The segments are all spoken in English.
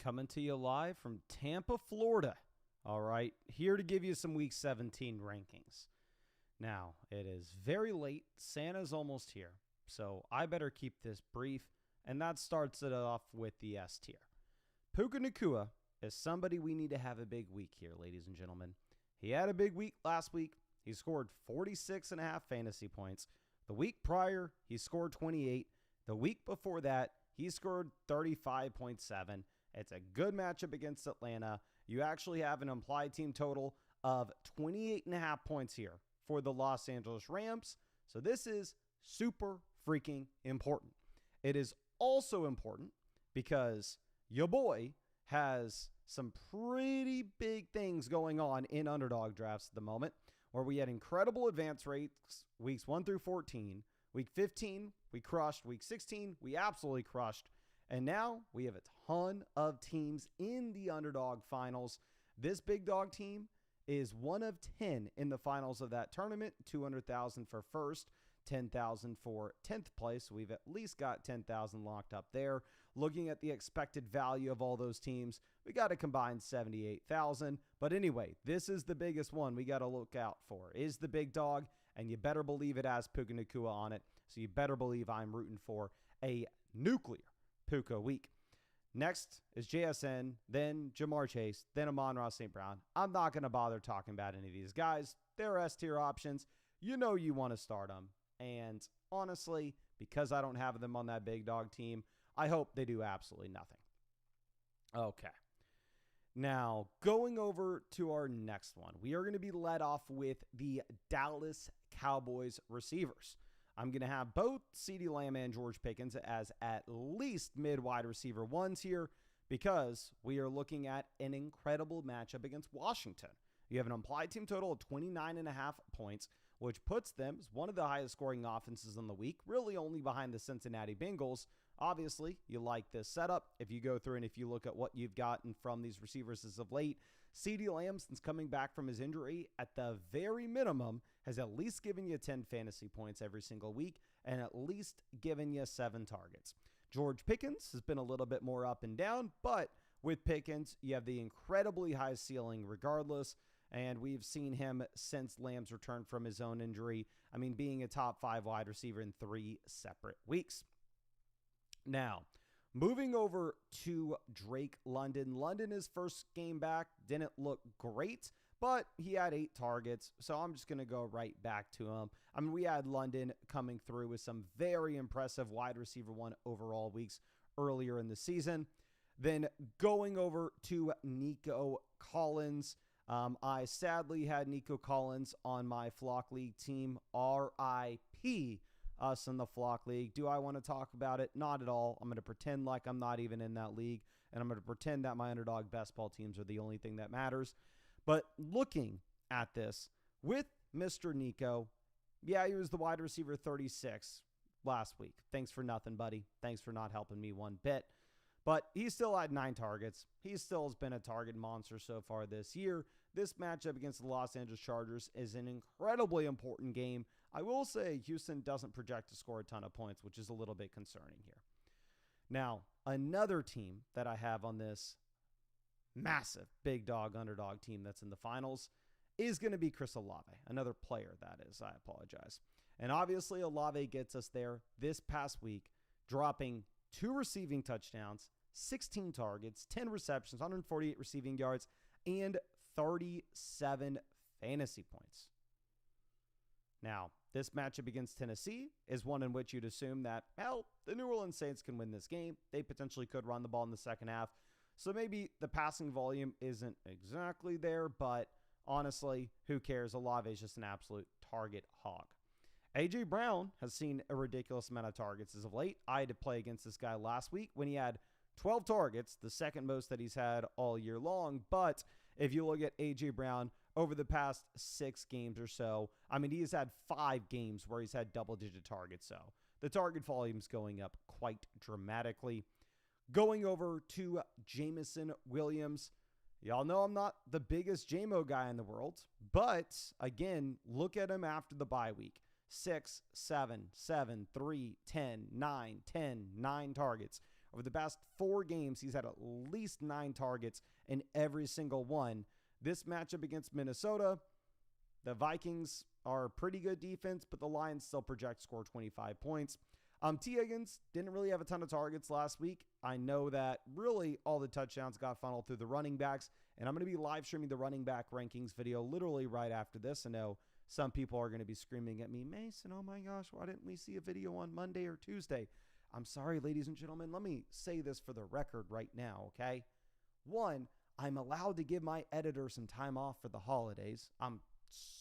Coming to you live from Tampa, Florida. All right, here to give you some Week 17 rankings. Now, it is very late. Santa's almost here, so I better keep this brief, and that starts it off with the S tier. Puka Nacua is somebody we need to have a big week here, ladies and gentlemen. He had a big week last week. He scored 46.5 fantasy points. The week prior, he scored 28. The week before that, he scored 35.7. It's a good matchup against Atlanta. You actually have an implied team total of 28.5 points here for the Los Angeles Rams. So this is super freaking important. It is also important because your boy has some pretty big things going on in underdog drafts at the moment, where we had incredible advance rates weeks 1 through 14. Week 15, we crushed. Week 16, we absolutely crushed. And now we have a ton of teams in the underdog finals. This big dog team is one of 10 in the finals of that tournament. 200,000 for first, 10,000 for 10th place. We've at least got 10,000 locked up there. Looking at the expected value of all those teams, we got a combined 78,000. But anyway, this is the biggest one we got to look out for. Is the big dog, and you better believe it has Puka Nacua on it. So you better believe I'm rooting for a nuclear Puka week. Next is JSN, then Jamar Chase, then Amon-Ra St. Brown. I'm not going to bother talking about any of these guys. They're S-tier options. You know you want to start them. And honestly, because I don't have them on that big dog team, I hope they do absolutely nothing. Okay. Now, going over to our next one, we are going to be led off with the Dallas Cowboys receivers. I'm going to have both CeeDee Lamb and George Pickens as at least mid-wide receiver ones here because we are looking at an incredible matchup against Washington. You have an implied team total of 29.5 points, which puts them as one of the highest scoring offenses in the week, really only behind the Cincinnati Bengals. Obviously, you like this setup. If you go through and if you look at what you've gotten from these receivers as of late, CeeDee Lamb, since coming back from his injury, at the very minimum, has at least given you 10 fantasy points every single week and at least given you 7 targets. George Pickens has been a little bit more up and down, but with Pickens, you have the incredibly high ceiling regardless. And we've seen him since Lamb's return from his own injury. I mean, being a top 5 wide receiver in 3 separate weeks. Now, moving over to Drake London. London, his first game back, didn't look great, but he had 8 targets. So I'm just going to go right back to him. I mean, we had London coming through with some very impressive wide receiver 1 overall weeks earlier in the season. Then going over to Nico Collins. I sadly had Nico Collins on my Flock League team. RIP us in the Flock League. Do I want to talk about it? Not at all. I'm going to pretend like I'm not even in that league, and I'm going to pretend that my underdog best ball teams are the only thing that matters. But looking at this, with Mr. Nico, yeah, he was the wide receiver 36 last week. Thanks for nothing, buddy. Thanks for not helping me one bit. But he still had 9 targets. He still has been a target monster so far this year. This matchup against the Los Angeles Chargers is an incredibly important game. I will say Houston doesn't project to score a ton of points, which is a little bit concerning here. Now, another team that I have on this massive big dog underdog team that's in the finals is going to be Chris Olave. Another player, that is. I apologize. And obviously, Olave gets us there this past week, dropping 2 receiving touchdowns, 16 targets, 10 receptions, 148 receiving yards, and 37 fantasy points. Now, this matchup against Tennessee is one in which you'd assume that, hell, the New Orleans Saints can win this game. They potentially could run the ball in the second half. So maybe the passing volume isn't exactly there, but honestly, who cares? Olave is just an absolute target hog. A.J. Brown has seen a ridiculous amount of targets as of late. I had to play against this guy last week when he had 12 targets, the second most that he's had all year long. But if you look at A.J. Brown over the past 6 games or so, I mean, he has had 5 games where he's had double-digit targets. So the target volume's going up quite dramatically. Going over to Jameson Williams. Y'all know I'm not the biggest JMO guy in the world, but again, look at him after the bye week. 6, 7, 7, 3, 10, 9, 10, 9 targets. Over the past 4 games, he's had at least 9 targets in every single one. This matchup against Minnesota, the Vikings are a pretty good defense, but the Lions still project to score 25 points. T. Higgins didn't really have a ton of targets last week. I know that really all the touchdowns got funneled through the running backs, and I'm going to be live streaming the running back rankings video literally right after this. I know some people are going to be screaming at me, Mason, oh my gosh, why didn't we see a video on Monday or Tuesday? I'm sorry, ladies and gentlemen. Let me say this for the record right now, okay? 1, I'm allowed to give my editor some time off for the holidays. I'm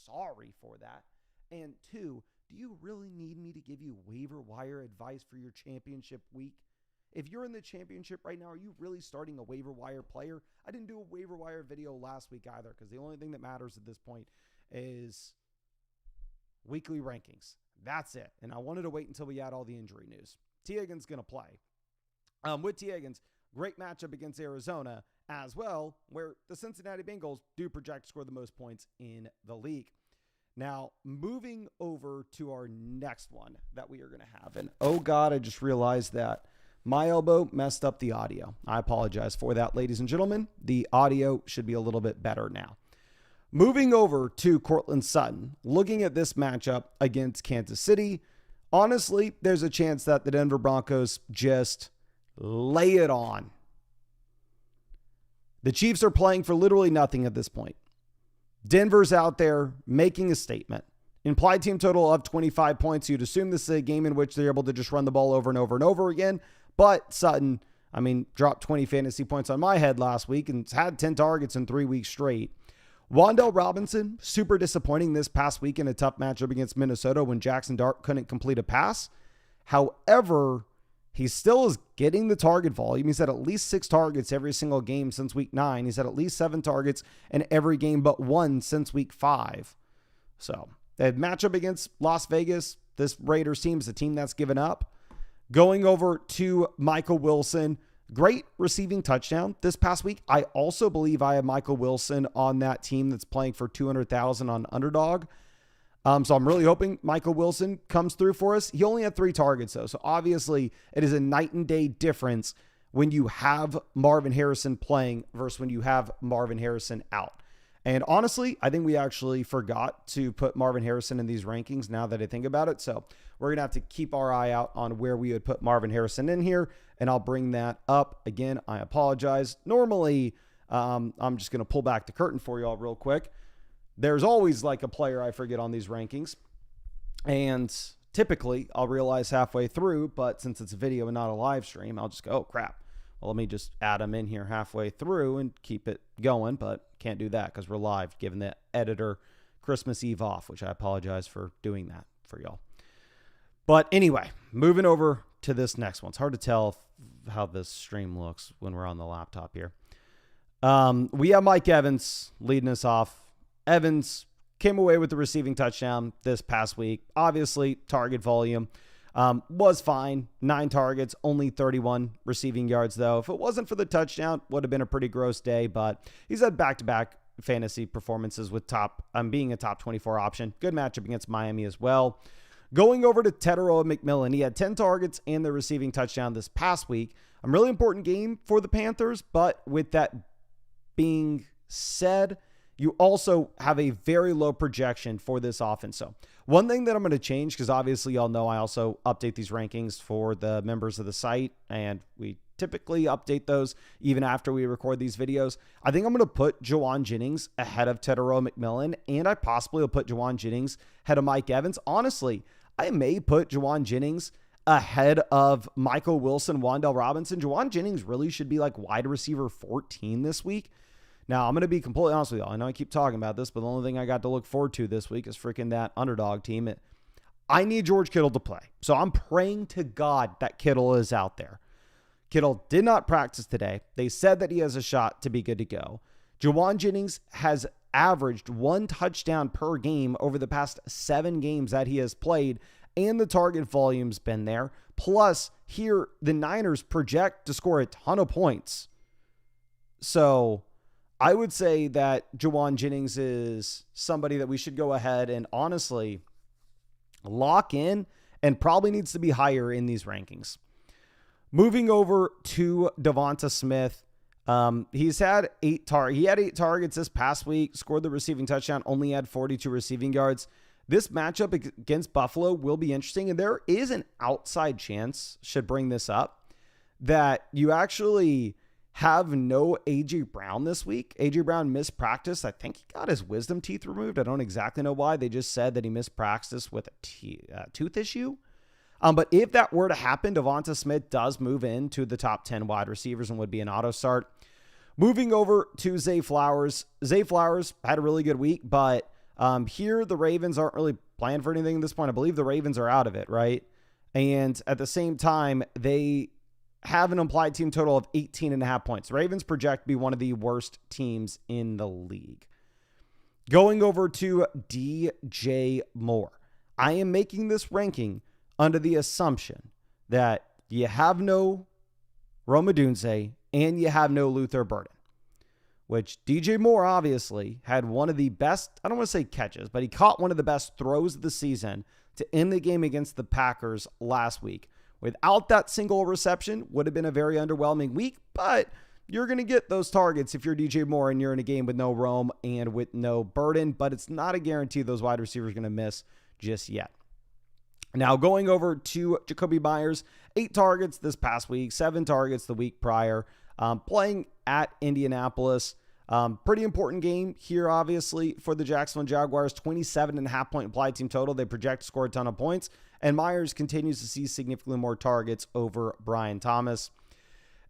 sorry for that. And 2, do you really need me to give you waiver wire advice for your championship week? If you're in the championship right now, are you really starting a waiver wire player? I didn't do a waiver wire video last week either, because the only thing that matters at this point is weekly rankings. That's it. And I wanted to wait until we had all the injury news. T. Higgins going to play. With T. Higgins, great matchup against Arizona as well, where the Cincinnati Bengals do project to score the most points in the league. Now, moving over to our next one that we are going to have. And oh God, I just realized that my elbow messed up the audio. I apologize for that, ladies and gentlemen. The audio should be a little bit better now. Moving over to Cortland Sutton, looking at this matchup against Kansas City, honestly, there's a chance that the Denver Broncos just lay it on. The Chiefs are playing for literally nothing at this point. Denver's out there making a statement. Implied team total of 25 points. You'd assume this is a game in which they're able to just run the ball over and over and over again. But Sutton, dropped 20 fantasy points on my head last week and had 10 targets in 3 weeks straight. Wan'Dale Robinson, super disappointing this past week in a tough matchup against Minnesota when Jackson Dart couldn't complete a pass. However, he still is getting the target volume. He's had at least 6 targets every single game since week 9. He's had at least 7 targets in every game but 1 since week 5. So, the matchup against Las Vegas, this Raiders team is a team that's given up. Going over to Michael Wilson, great receiving touchdown this past week. I also believe I have Michael Wilson on that team that's playing for $200,000 on Underdog. So I'm really hoping Michael Wilson comes through for us. He only had 3 targets, though. So obviously, it is a night and day difference when you have Marvin Harrison playing versus when you have Marvin Harrison out. And honestly, I think we actually forgot to put Marvin Harrison in these rankings now that I think about it. So we're going to have to keep our eye out on where we would put Marvin Harrison in here. And I'll bring that up. Again, I apologize. Normally, I'm just going to pull back the curtain for you all real quick. There's always like a player I forget on these rankings. And typically I'll realize halfway through, but since it's a video and not a live stream, I'll just go, oh crap. Well, let me just add them in here halfway through and keep it going, but can't do that because we're live, giving the editor Christmas Eve off, which I apologize for doing that for y'all. But anyway, moving over to this next one. It's hard to tell how this stream looks when we're on the laptop here. We have Mike Evans leading us off. Evans came away with the receiving touchdown this past week. Obviously, target volume was fine. 9 targets, only 31 receiving yards, though. If it wasn't for the touchdown, would have been a pretty gross day, but he's had back-to-back fantasy performances with being a top 24 option. Good matchup against Miami as well. Going over to Tetairoa McMillan, he had 10 targets and the receiving touchdown this past week. A really important game for the Panthers, but with that being said, you also have a very low projection for this offense. So one thing that I'm going to change, because obviously y'all know I also update these rankings for the members of the site, and we typically update those even after we record these videos. I think I'm going to put Juwan Jennings ahead of Tetairoa McMillan, and I possibly will put Juwan Jennings ahead of Mike Evans. Honestly, I may put Juwan Jennings ahead of Michael Wilson, Wan'Dale Robinson. Juwan Jennings really should be like wide receiver 14 this week. Now, I'm going to be completely honest with y'all. I know I keep talking about this, but the only thing I got to look forward to this week is freaking that Underdog team. I need George Kittle to play. So I'm praying to God that Kittle is out there. Kittle did not practice today. They said that he has a shot to be good to go. Juwan Jennings has averaged 1 touchdown per game over the past 7 games that he has played, and the target volume's been there. Plus, here, the Niners project to score a ton of points. So I would say that Juwan Jennings is somebody that we should go ahead and honestly lock in and probably needs to be higher in these rankings. Moving over to Devonta Smith. He had 8 targets this past week, scored the receiving touchdown, only had 42 receiving yards. This matchup against Buffalo will be interesting, and there is an outside chance, should bring this up, that you actually have no A.J. Brown this week. A.J. Brown missed practice. I think he got his wisdom teeth removed. I don't exactly know why. They just said that he missed practice with a tooth issue. But if that were to happen, Devonta Smith does move into the top 10 wide receivers and would be an auto start. Moving over to Zay Flowers. Zay Flowers had a really good week, but here the Ravens aren't really playing for anything at this point. I believe the Ravens are out of it, right? And at the same time, they have an implied team total of 18.5 points. The Ravens project to be one of the worst teams in the league. Going over to DJ Moore. I am making this ranking under the assumption that you have no Rome Odunze and you have no Luther Burden, which DJ Moore obviously had one of the best, I don't want to say catches, but he caught one of the best throws of the season to end the game against the Packers last week. Without that single reception, would have been a very underwhelming week, but you're going to get those targets if you're DJ Moore and you're in a game with no Rome and with no Burden, but it's not a guarantee those wide receivers are going to miss just yet. Now, going over to Jacoby Myers, 8 targets this past week, 7 targets the week prior, playing at Indianapolis. Pretty important game here, obviously, for the Jacksonville Jaguars. 27.5 point implied team total. They project to score a ton of points, and Myers continues to see significantly more targets over Brian Thomas.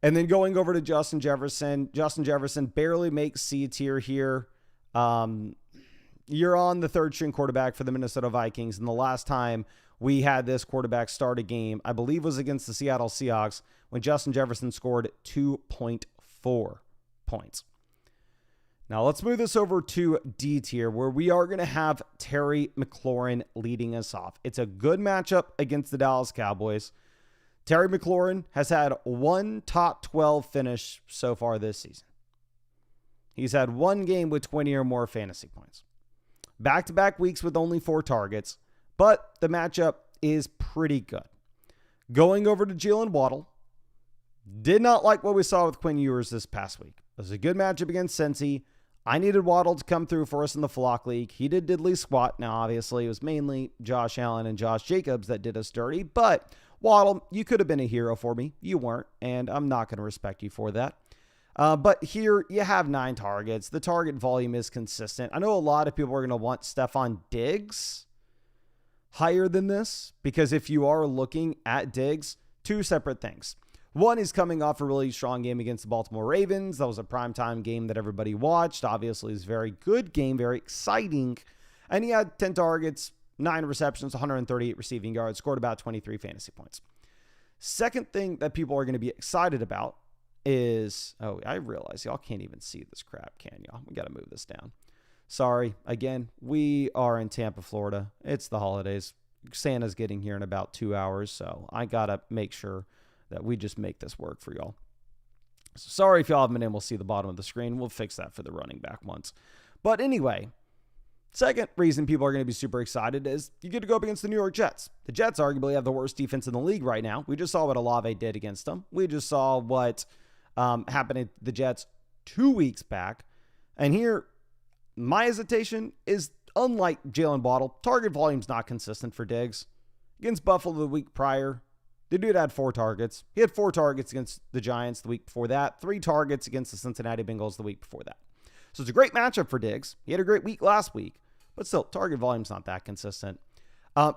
And then going over to Justin Jefferson. Justin Jefferson barely makes C tier here. You're on the third string quarterback for the Minnesota Vikings, and the last time we had this quarterback start a game, I believe was against the Seattle Seahawks, when Justin Jefferson scored 2.4 points. Now let's move this over to D tier, where we are going to have Terry McLaurin leading us off. It's a good matchup against the Dallas Cowboys. Terry McLaurin has had one top 12 finish so far this season. He's had one game with 20 or more fantasy points. Back-to-back weeks with only 4 targets, but the matchup is pretty good. Going over to Jalen Waddle. Did not like what we saw with Quinn Ewers this past week. It was a good matchup against Cincy. I needed Waddle to come through for us in the Flock League. He did diddly squat. Now, obviously, it was mainly Josh Allen and Josh Jacobs that did us dirty, but Waddle, you could have been a hero for me. You weren't, and I'm not going to respect you for that. But here, you have 9 targets. The target volume is consistent. I know a lot of people are going to want Stephon Diggs higher than this, because if you are looking at Diggs, 2 separate things. One, is coming off a really strong game against the Baltimore Ravens. That was a primetime game that everybody watched. Obviously, it was a very good game, very exciting. And he had 10 targets, 9 receptions, 138 receiving yards, scored about 23 fantasy points. Second thing that people are going to be excited about is, I realize y'all can't even see this crap, can y'all? We got to move this down. Sorry. Again, we are in Tampa, Florida. It's the holidays. Santa's getting here in about 2 hours, so I got to make sure that we just make this work for y'all. So sorry if y'all haven't been able to see the bottom of the screen. We'll fix that for the running back ones. But anyway, second reason people are going to be super excited is you get to go up against the New York Jets. The Jets arguably have the worst defense in the league right now. We just saw what Olave did against them. We just saw what happened to the Jets 2 weeks back. And here, my hesitation is, unlike Jalen Waddle, target volume's not consistent for Diggs. Against Buffalo the week prior, the dude had 4 targets. He had 4 targets against the Giants the week before that, 3 targets against the Cincinnati Bengals the week before that. So it's a great matchup for Diggs. He had a great week last week, but still, target volume's not that consistent.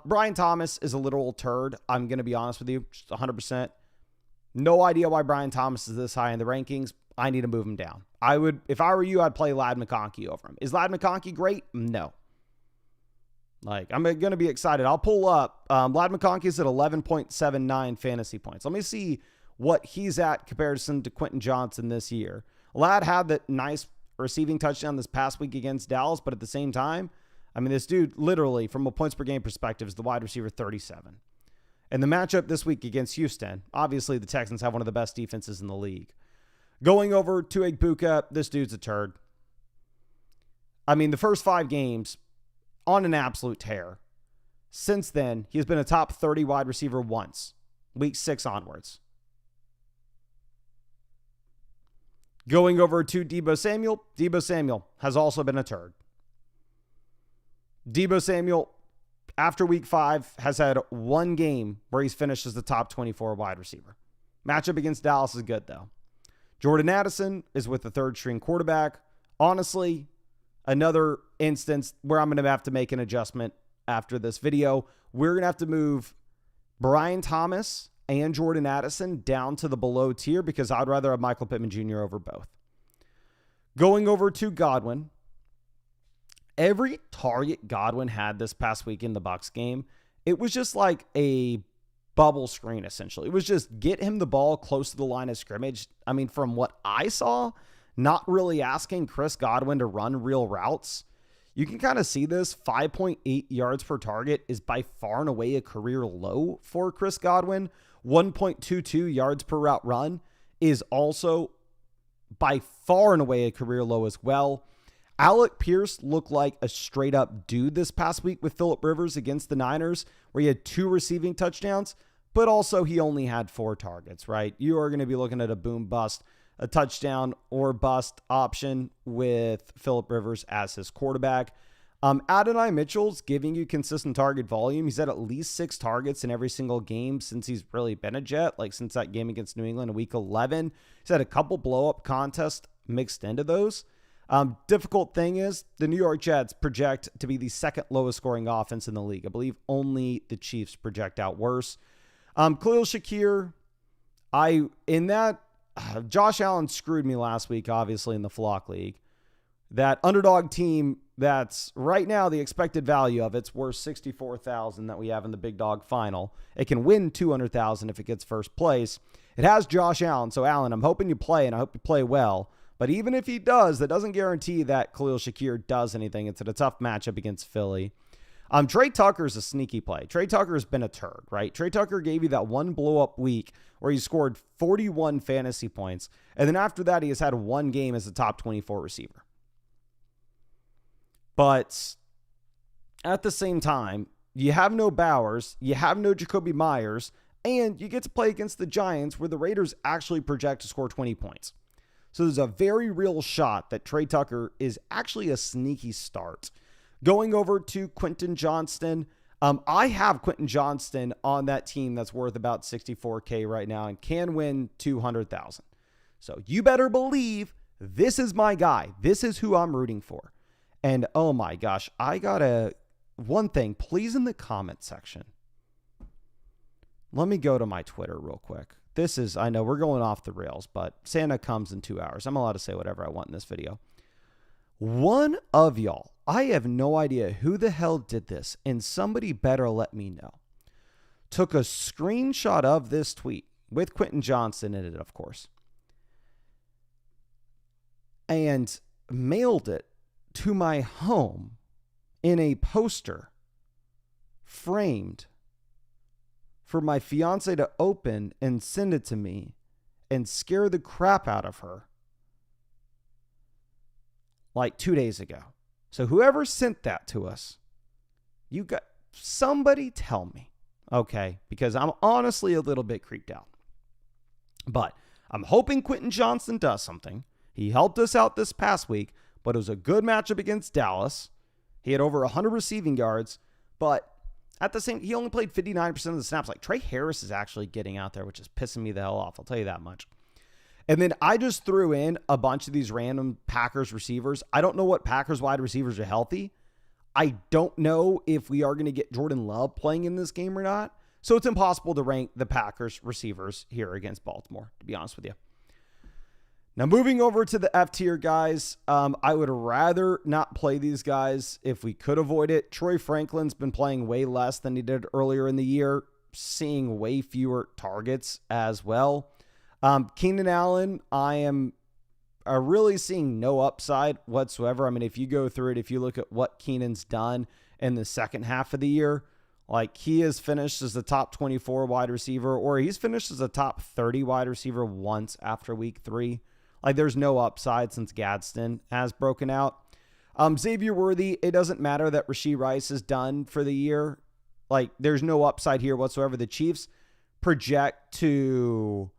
Brian Thomas is a literal turd. I'm going to be honest with you, just 100%. No idea why Brian Thomas is this high in the rankings. I need to move him down. I would, if I were you, I'd play Ladd McConkey over him. Is Ladd McConkey great? No. I'm going to be excited. I'll pull up. Ladd McConkey's at 11.79 fantasy points. Let me see what he's at comparison to Quentin Johnson this year. Ladd had that nice receiving touchdown this past week against Dallas, but at the same time, this dude literally, from a points per game perspective, is the wide receiver 37. And the matchup this week against Houston, obviously the Texans have one of the best defenses in the league. Going over to Igbuka, this dude's a turd. The first 5 games, on an absolute tear. Since then, he has been a top 30 wide receiver once, week 6 onwards. Going over to Deebo Samuel. Deebo Samuel has also been a turd. Deebo Samuel, after week 5, has had one game where he's finished as the top 24 wide receiver. Matchup against Dallas is good, though. Jordan Addison is with the third-string quarterback. Honestly, another instance where I'm going to have to make an adjustment after this video. We're going to have to move Brian Thomas and Jordan Addison down to the below tier because I'd rather have Michael Pittman Jr. over both. Going over to Godwin. Every target Godwin had this past week in the Bucs game, it was just like a bubble screen, essentially. It was just get him the ball close to the line of scrimmage. I mean, from what I saw, not really asking Chris Godwin to run real routes. You can kind of see this. 5.8 yards per target is by far and away a career low for Chris Godwin. 1.22 yards per route run is also by far and away a career low as well. Alec Pierce looked like a straight up dude this past week with Phillip Rivers against the Niners, where he had 2 receiving touchdowns, but also he only had 4 targets, right? You are going to be looking at a boom bust, a touchdown or bust option with Phillip Rivers as his quarterback. Adonai Mitchell's giving you consistent target volume. He's had at least 6 targets in every single game since he's really been a Jet, like since that game against New England in week 11. He's had a couple blow-up contests mixed into those. Difficult thing is the New York Jets project to be the second lowest scoring offense in the league. I believe only the Chiefs project out worse. Khalil Shakir, Josh Allen screwed me last week, obviously, in the Flock League. That underdog team that's right now the expected value of it's worth $64,000 that we have in the big dog final. It can win $200,000 if it gets first place. It has Josh Allen. So Allen, I'm hoping you play and I hope you play well. But even if he does, that doesn't guarantee that Khalil Shakir does anything. It's a tough matchup against Philly. Trey Tucker's a sneaky play. Trey Tucker's been a turd, right? Trey Tucker gave you that one blow-up week where he scored 41 fantasy points. And then after that, he has had one game as a top 24 receiver. But at the same time, you have no Bowers, you have no Jacoby Myers, and you get to play against the Giants where the Raiders actually project to score 20 points. So there's a very real shot that Trey Tucker is actually a sneaky start. Going over to Quentin Johnston. I have Quentin Johnston on that team that's worth about $64K right now and can win $200,000. So you better believe this is my guy. This is who I'm rooting for. And oh my gosh, I got one thing, please, in the comment section. Let me go to my Twitter real quick. I know we're going off the rails, but Santa comes in 2 hours. I'm allowed to say whatever I want in this video. One of y'all, I have no idea who the hell did this, and somebody better let me know, took a screenshot of this tweet with Quentin Johnston in it, of course, and mailed it to my home in a poster framed for my fiance to open and send it to me and scare the crap out of her like 2 days ago. So whoever sent that to us, somebody tell me, okay? Because I'm honestly a little bit creeped out. But I'm hoping Quentin Johnston does something. He helped us out this past week, but it was a good matchup against Dallas. He had over 100 receiving yards, but at the same, he only played 59% of the snaps. Like Trey Harris is actually getting out there, which is pissing me the hell off. I'll tell you that much. And then I just threw in a bunch of these random Packers receivers. I don't know what Packers wide receivers are healthy. I don't know if we are going to get Jordan Love playing in this game or not. So it's impossible to rank the Packers receivers here against Baltimore, to be honest with you. Now, moving over to the F tier guys, I would rather not play these guys if we could avoid it. Troy Franklin's been playing way less than he did earlier in the year, seeing way fewer targets as well. Keenan Allen, I am really seeing no upside whatsoever. I mean, if you go through it, if you look at what Keenan's done in the second half of the year, like he has finished as the top 24 wide receiver, or he's finished as a top 30 wide receiver once after week 3. Like there's no upside since Gadsden has broken out. Xavier Worthy, it doesn't matter that Rashee Rice is done for the year. Like there's no upside here whatsoever. The Chiefs project to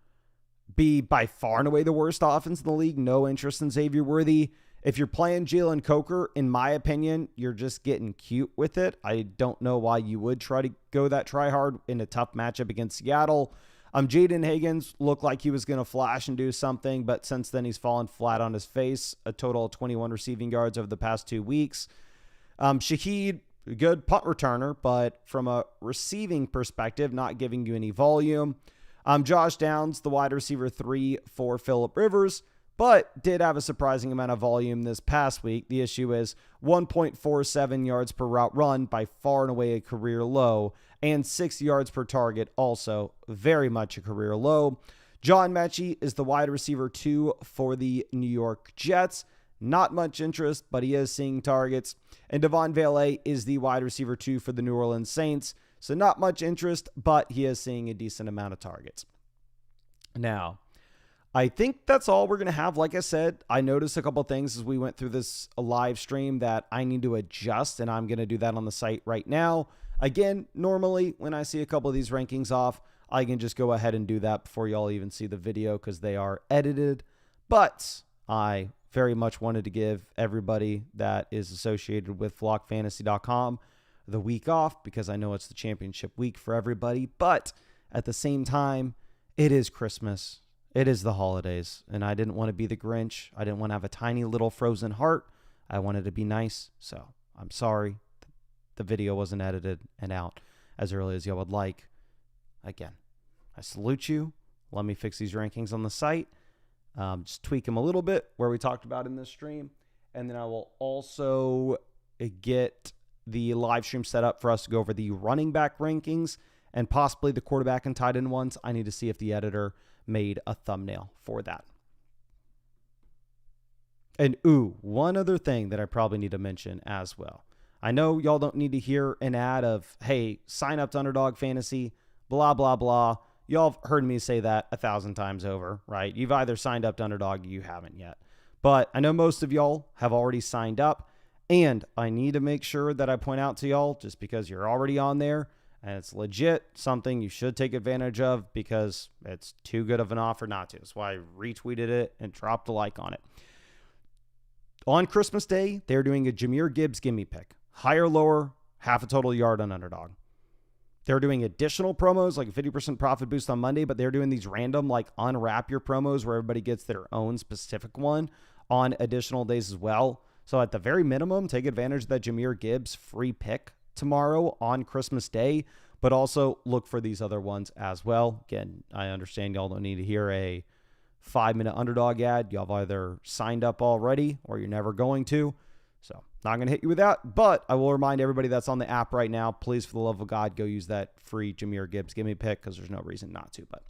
be by far and away the worst offense in the league. No interest in Xavier Worthy. If you're playing Jalen Coker, in my opinion, you're just getting cute with it. I don't know why you would try to go that try hard in a tough matchup against Seattle. Jaden Higgins looked like he was going to flash and do something, but since then he's fallen flat on his face. A total of 21 receiving yards over the past 2 weeks. Shaheed, good punt returner, but from a receiving perspective, not giving you any volume. Josh Downs, the wide receiver 3 for Phillip Rivers, but did have a surprising amount of volume this past week. The issue is 1.47 yards per route run, by far and away a career low, and 6 yards per target, also very much a career low. John Mechie is the wide receiver 2 for the New York Jets. Not much interest, but he is seeing targets. And Devon Valet is the wide receiver 2 for the New Orleans Saints. So not much interest, but he is seeing a decent amount of targets. Now, I think that's all we're going to have. Like I said, I noticed a couple of things as we went through this live stream that I need to adjust, and I'm going to do that on the site right now. Again, normally when I see a couple of these rankings off, I can just go ahead and do that before y'all even see the video because they are edited. But I very much wanted to give everybody that is associated with flockfantasy.com the week off because I know it's the championship week for everybody. But at the same time, it is Christmas. It is the holidays, and I didn't want to be the Grinch. I didn't want to have a tiny little frozen heart. I wanted to be nice, so I'm sorry the video wasn't edited and out as early as y'all would like. Again, I salute you. Let me fix these rankings on the site. Just tweak them a little bit where we talked about in this stream, and then I will also get the live stream set up for us to go over the running back rankings and possibly the quarterback and tight end ones. I need to see if the editor made a thumbnail for that. And one other thing that I probably need to mention as well. I know y'all don't need to hear an ad of, hey, sign up to Underdog Fantasy, blah, blah, blah. Y'all have heard me say that 1,000 times over, right? You've either signed up to Underdog or you haven't yet. But I know most of y'all have already signed up, and I need to make sure that I point out to y'all, just because you're already on there, and it's legit something you should take advantage of because it's too good of an offer not to. That's why I retweeted it and dropped a like on it. On Christmas Day, they're doing a Jahmyr Gibbs gimme pick. Higher, lower, half a total yard on Underdog. They're doing additional promos, like a 50% profit boost on Monday, but they're doing these random, like, unwrap your promos where everybody gets their own specific one on additional days as well. So at the very minimum, take advantage of that Jahmyr Gibbs free pick tomorrow on Christmas Day, but also look for these other ones as well. Again, I understand y'all don't need to hear a 5-minute Underdog ad. Y'all have either signed up already or you're never going to. So not going to hit you with that, but I will remind everybody that's on the app right now, please, for the love of God, go use that free Jahmyr Gibbs gimme pick because there's no reason not to. But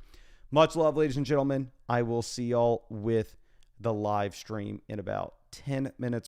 much love, ladies and gentlemen. I will see y'all with the live stream in about 10 minutes.